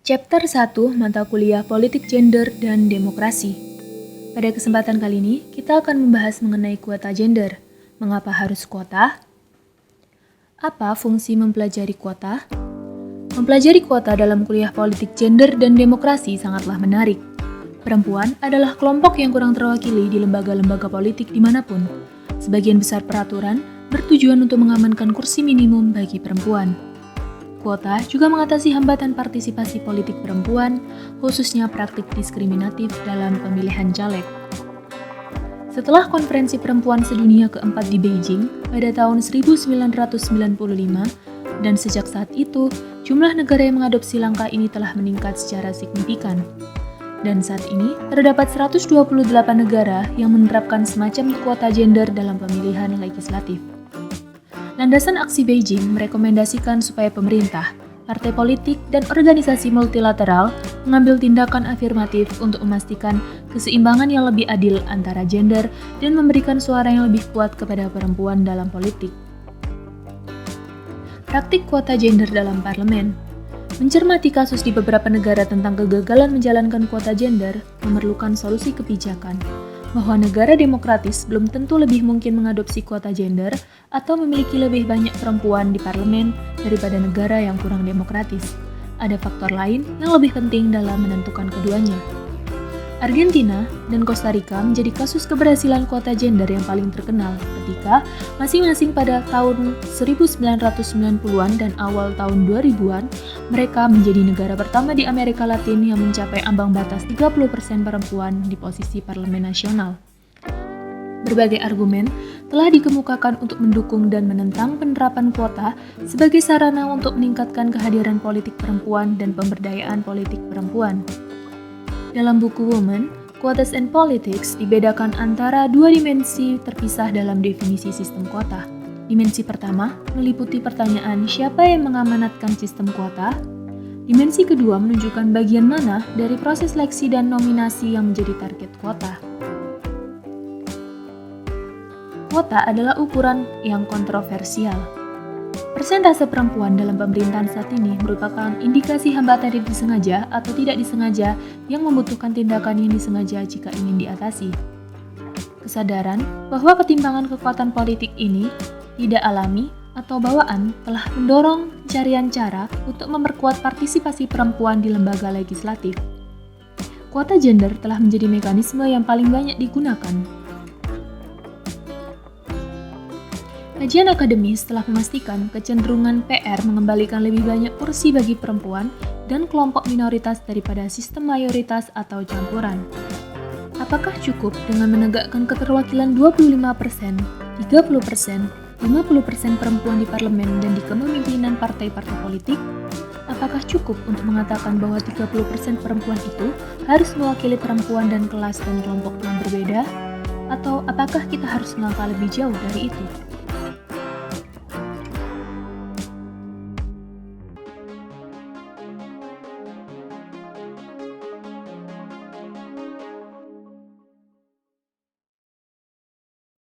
Chapter 1 Mata Kuliah Politik Gender dan Demokrasi. Pada kesempatan kali ini, kita akan membahas mengenai kuota gender. Mengapa harus kuota? Apa fungsi mempelajari kuota? Mempelajari kuota dalam kuliah politik gender dan demokrasi sangatlah menarik. Perempuan adalah kelompok yang kurang terwakili di lembaga-lembaga politik dimanapun. Sebagian besar peraturan bertujuan untuk mengamankan kursi minimum bagi perempuan. Kuota juga mengatasi hambatan partisipasi politik perempuan, khususnya praktik diskriminatif dalam pemilihan caleg. Setelah konferensi perempuan sedunia keempat di Beijing pada tahun 1995, dan sejak saat itu, jumlah negara yang mengadopsi langkah ini telah meningkat secara signifikan. Dan saat ini, terdapat 128 negara yang menerapkan semacam kuota gender dalam pemilihan legislatif. Landasan aksi Beijing merekomendasikan supaya pemerintah, partai politik, dan organisasi multilateral mengambil tindakan afirmatif untuk memastikan keseimbangan yang lebih adil antara gender dan memberikan suara yang lebih kuat kepada perempuan dalam politik. Praktik kuota gender dalam parlemen. Mencermati kasus di beberapa negara tentang kegagalan menjalankan kuota gender memerlukan solusi kebijakan. Bahwa negara demokratis belum tentu lebih mungkin mengadopsi kuota gender atau memiliki lebih banyak perempuan di parlemen daripada negara yang kurang demokratis. Ada faktor lain yang lebih penting dalam menentukan keduanya. Argentina dan Costa Rica menjadi kasus keberhasilan kuota gender yang paling terkenal ketika masing-masing pada tahun 1990-an dan awal tahun 2000-an mereka menjadi negara pertama di Amerika Latin yang mencapai ambang batas 30% perempuan di posisi parlemen nasional. Berbagai argumen telah dikemukakan untuk mendukung dan menentang penerapan kuota sebagai sarana untuk meningkatkan kehadiran politik perempuan dan pemberdayaan politik perempuan. Dalam buku Women, Quotas and Politics dibedakan antara dua dimensi terpisah dalam definisi sistem kuota. Dimensi pertama meliputi pertanyaan siapa yang mengamanatkan sistem kuota. Dimensi kedua menunjukkan bagian mana dari proses seleksi dan nominasi yang menjadi target kuota. Kuota adalah ukuran yang kontroversial. Persentase perempuan dalam pemerintahan saat ini merupakan indikasi hambatan yang disengaja atau tidak disengaja yang membutuhkan tindakan yang disengaja jika ingin diatasi. Kesadaran bahwa ketimpangan kekuatan politik ini tidak alami atau bawaan telah mendorong pencarian cara untuk memperkuat partisipasi perempuan di lembaga legislatif. Kuota gender telah menjadi mekanisme yang paling banyak digunakan. Kajian akademis telah memastikan kecenderungan PR mengembalikan lebih banyak kursi bagi perempuan dan kelompok minoritas daripada sistem mayoritas atau campuran. Apakah cukup dengan menegakkan keterwakilan 25%, 30%, 50% perempuan di parlemen dan di kepemimpinan partai-partai politik? Apakah cukup untuk mengatakan bahwa 30% perempuan itu harus mewakili perempuan dan kelas dan kelompok yang berbeda? Atau apakah kita harus melangkah lebih jauh dari itu?